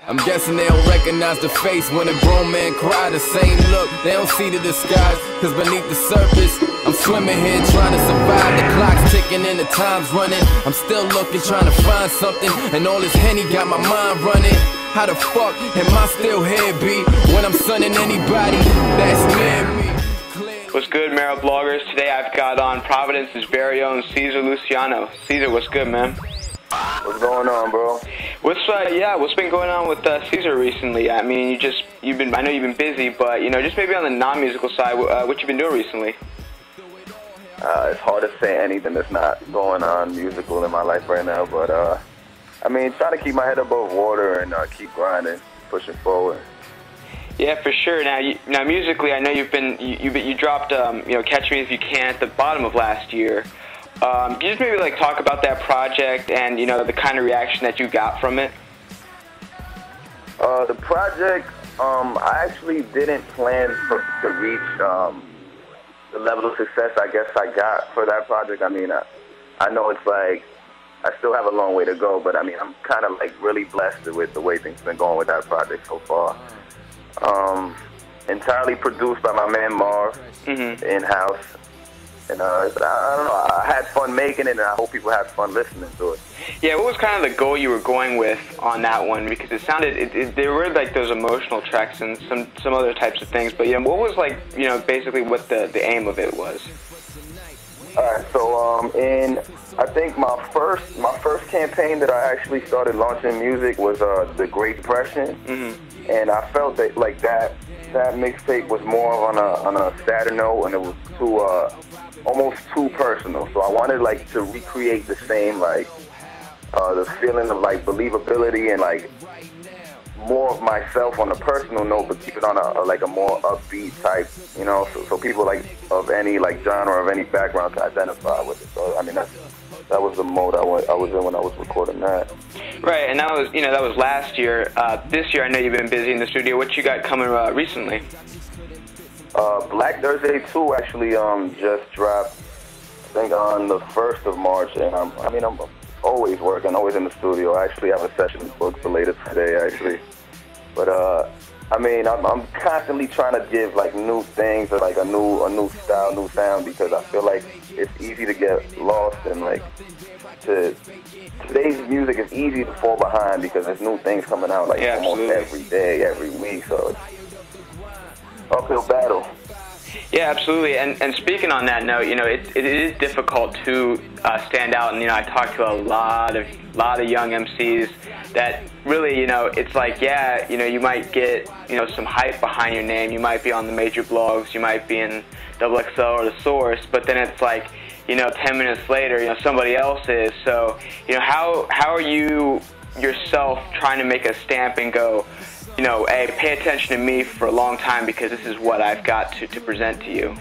I'm guessing they don't recognize the face when a grown man cry. The same look, they don't see the disguise, cause beneath the surface I'm swimming here trying to survive. The clock's ticking and the time's running. I'm still looking, trying to find something, and all this Henny got my mind running. How the fuck am I still here, B, when I'm sunning anybody that's near me? What's good, Mearabloggers? Today I've got on Providence's very own Cesar Luciano. Cesar, what's good, man? What's going on, bro? What's been going on with Cesar recently? I mean, I know you've been busy, but just maybe on the non-musical side, what you been doing recently? It's hard to say anything that's not going on musical in my life right now, but I mean, trying to keep my head above water and keep grinding, pushing forward. Yeah, for sure. Now musically, I know you dropped Catch Me If You Can at the bottom of last year. Can you just maybe talk about that project and the kind of reaction that you got from it? The project, I actually didn't plan to reach the level of success I guess I got for that project. I mean, I know it's I still have a long way to go, but I mean, I'm kind of really blessed with the way things have been going with that project so far. Entirely produced by my man Marv, in-house. And I don't know, I had fun making it, and I hope people had fun listening to it. Yeah, what was kind of the goal you were going with on that one? Because it sounded, there were those emotional tracks and some other types of things, but what was basically what the aim of it was? Alright, so in I think my first campaign that I actually started launching music was the Great Depression, and I felt that that mixtape was more on a sadder note, and it was almost too personal. So I wanted to recreate the same the feeling of believability and more of myself on a personal note, but keep it on a more upbeat type, so people of any genre, of any background can identify with it. So I mean that was the mode I was in when I was recording that. Right, and that was last year. This year I know you've been busy in the studio. What you got coming recently? Black Thursday 2 actually just dropped, I think on the 1st of March, and I'm always working, always in the studio. I actually have a session booked for later today, actually. But I mean, I'm constantly trying to give new things, or a new style, new sound, because I feel like it's easy to get lost and today's music is easy to fall behind because there's new things coming out almost every day, every week. So it's uphill battle. Yeah, absolutely. And speaking on that note, it is difficult to stand out. And I talk to a lot of young MCs that really, it's you might get some hype behind your name. You might be on the major blogs. You might be in XXL or The Source. But then it's 10 minutes later, somebody else is. So how are you yourself trying to make a stamp and go, hey, pay attention to me for a long time because this is what I've got to present to you?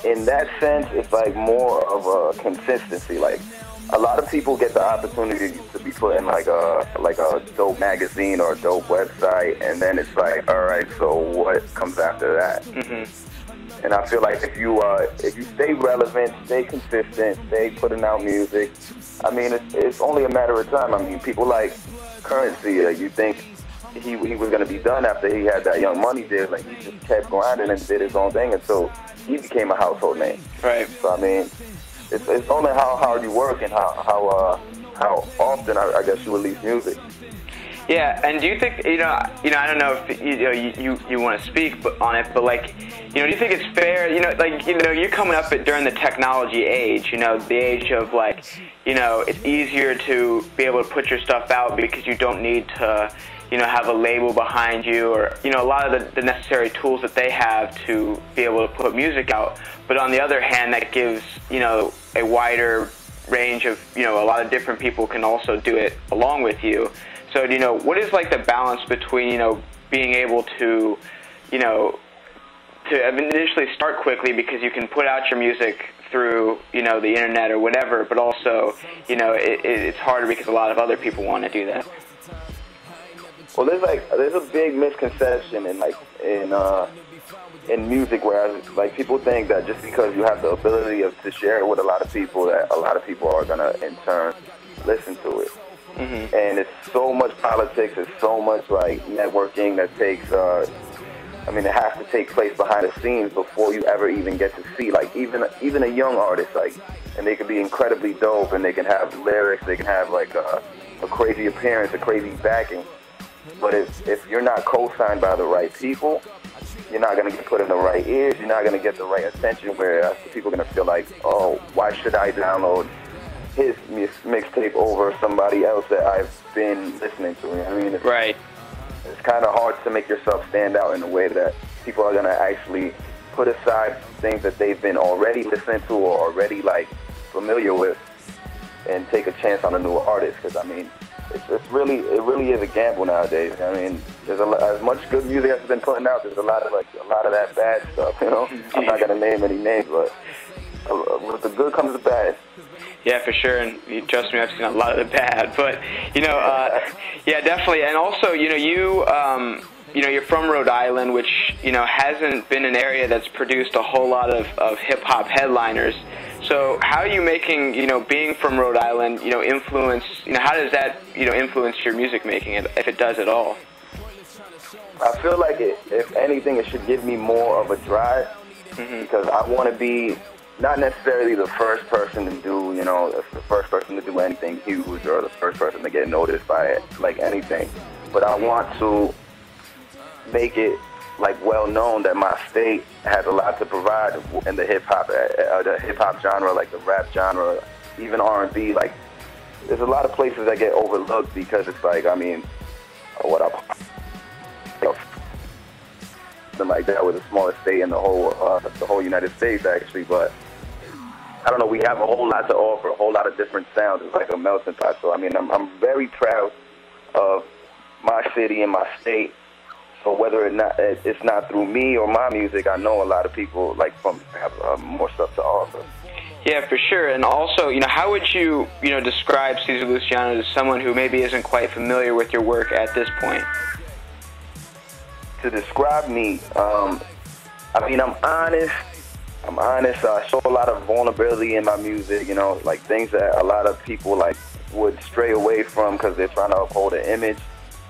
In that sense, it's more of a consistency. A lot of people get the opportunity to be put in a dope magazine or a dope website, and then it's all right, so what comes after that? And I feel if you stay relevant, stay consistent, stay putting out music, I mean, it's only a matter of time. I mean, people like Currency, you think he was going to be done after he had that Young Money deal. He just kept grinding and did his own thing until he became a household name. Right. So I mean, it's only how hard you work and how often I guess you release music. Yeah, and do you think I don't know if you want to speak on it, but do you think it's fair? You're coming up during the technology age. The age of it's easier to be able to put your stuff out because you don't need to have a label behind you, or a lot of the necessary tools that they have to be able to put music out. But on the other hand, that gives a wider range of a lot of different people can also do it along with you. So, what is the balance between, being able to initially start quickly because you can put out your music through, the internet or whatever, but also, it's harder because a lot of other people want to do that? Well, there's a big misconception in music where people think that just because you have the ability to share it with a lot of people, that a lot of people are gonna in turn listen to it. and it's so much politics, it's so much like networking that takes. It has to take place behind the scenes before you ever even get to see, like, even a young artist, like, and they can be incredibly dope, and they can have lyrics, they can have like a crazy appearance, a crazy backing. But if you're not co-signed by the right people, you're not going to get put in the right ears, you're not going to get the right attention, where people are going to feel like, oh, why should I download his mixtape over somebody else that I've been listening to? You know what I mean? Right. It's kind of hard to make yourself stand out in a way that people are going to actually put aside things that they've been already listening to or already, like, familiar with, and take a chance on a new artist. Because, I mean, it really is a gamble nowadays. I mean, there's as much good music as has been putting out, there's a lot of that bad stuff, you know? I'm not going to name any names, but with the good comes the bad. Yeah, for sure, and trust me, I've seen a lot of the bad, but, yeah, definitely. And also, you're from Rhode Island, which, hasn't been an area that's produced a whole lot of hip-hop headliners. So how are you making, being from Rhode Island, influence, how does that, influence your music making, if it does at all? I feel like if anything, it should give me more of a drive, because I want to be not necessarily the first person to do, the first person to do anything huge or the first person to get noticed by it, like anything. But I want to make it, like, well known that my state has a lot to provide in the hip hop genre, like the rap genre, even R&B. Like, there's a lot of places that get overlooked because it's like, I mean, something like that with the smallest state in the whole United States, actually. But I don't know, we have a whole lot to offer, a whole lot of different sounds. It's like a melting pot. So, I mean, I'm very proud of my city and my state. So whether it's not through me or my music, I know a lot of people have more stuff to offer. Yeah, for sure. And also, how would you, describe Cesar Luciano to someone who maybe isn't quite familiar with your work at this point? To describe me, I'm honest. I show a lot of vulnerability in my music, like things that a lot of people would stray away from because they're trying to uphold an image.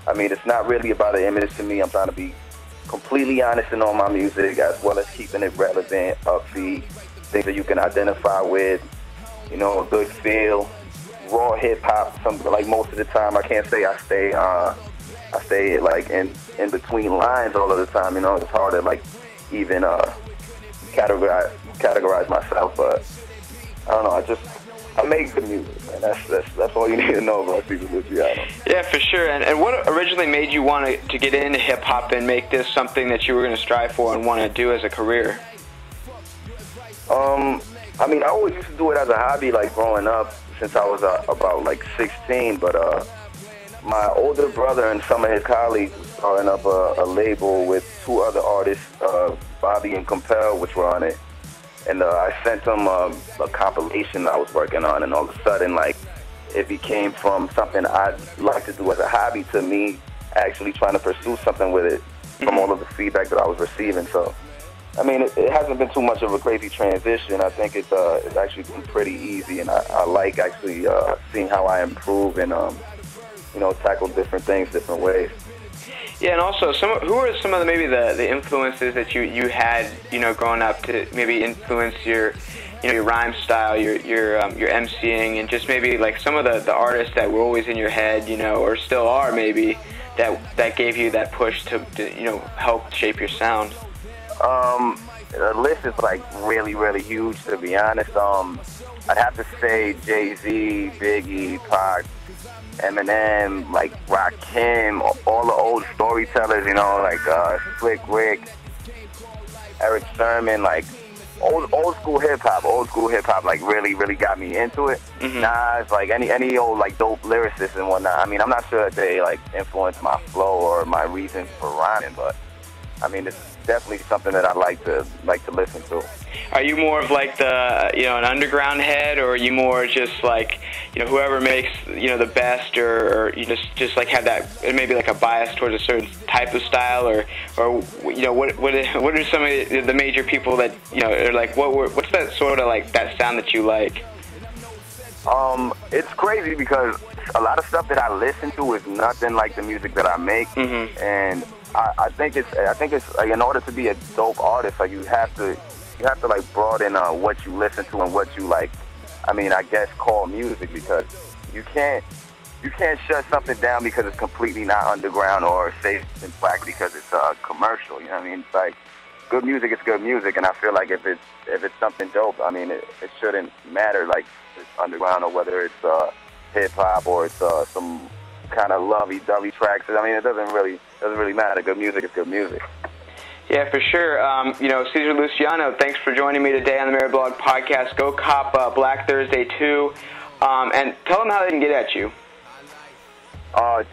I mean, it's not really about an image to me. I'm trying to be completely honest in all my music, as well as keeping it relevant, upbeat, things that you can identify with, a good feel, raw hip hop. Like most of the time, I can't say I stay like in between lines all of the time. It's hard to even categorize myself, but I don't know. I make good music, and that's all you need to know about Cesar Luciano. Yeah, for sure. And what originally made you want to get into hip hop and make this something that you were going to strive for and want to do as a career? I always used to do it as a hobby, like growing up, since I was about 16. But my older brother and some of his colleagues were starting up a label with two other artists, Bobby and Compel, which were on it. And I sent them a compilation that I was working on, and all of a sudden, it became from something I'd like to do as a hobby to me actually trying to pursue something with it from all of the feedback that I was receiving. So, it hasn't been too much of a crazy transition. I think it's actually been pretty easy, and I like actually seeing how I improve and, tackle different things different ways. Yeah, and also, who are some of the influences that you had, growing up to maybe influence your rhyme style, your emceeing, and just maybe some of the artists that were always in your head, or still are maybe, that gave you that push to help shape your sound? The list is really, really huge, to be honest. I'd have to say Jay-Z, Biggie, Pac, Eminem, Rakim, all the old storytellers, Slick Rick, Eric Sermon, old school hip hop, really, really got me into it. Nas, any old dope lyricists and whatnot. I'm not sure that they influenced my flow or my reason for rhyming, but it's definitely something that I like to listen to. Are you more of an underground head, or are you more just whoever makes the best, or you just have that maybe a bias towards a certain type of style, or what are some of the major people that are what's that sort of that sound that you like? It's crazy because a lot of stuff that I listen to is nothing like the music that I make, and I think it's like, in order to be a dope artist, like you have to like broaden what you listen to and what you like. I mean, I guess call music, because you can't shut something down because it's completely not underground, or say it's black because it's commercial. You know what I mean? It's like, good music is good music, and I feel like if it's something dope, I mean, it shouldn't matter like it's underground or whether it's hip hop or it's some kind of lovey-dovey tracks. I mean, it doesn't really matter. Good music is good music. Yeah, for sure. Cesar Luciano, thanks for joining me today on the Mearablog Podcast. Go cop Black Thursday 2, and tell them how they can get at you.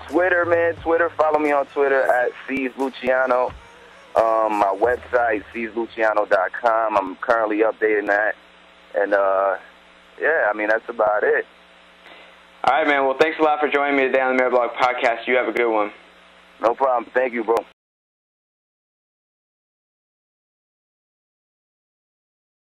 Twitter, man. Follow me on Twitter at Cesar Luciano. My website, CesarLuciano.com. I'm currently updating that. And, yeah, I mean, that's about it. All right, man. Well, thanks a lot for joining me today on the Mearablog Podcast. You have a good one. No problem. Thank you, bro.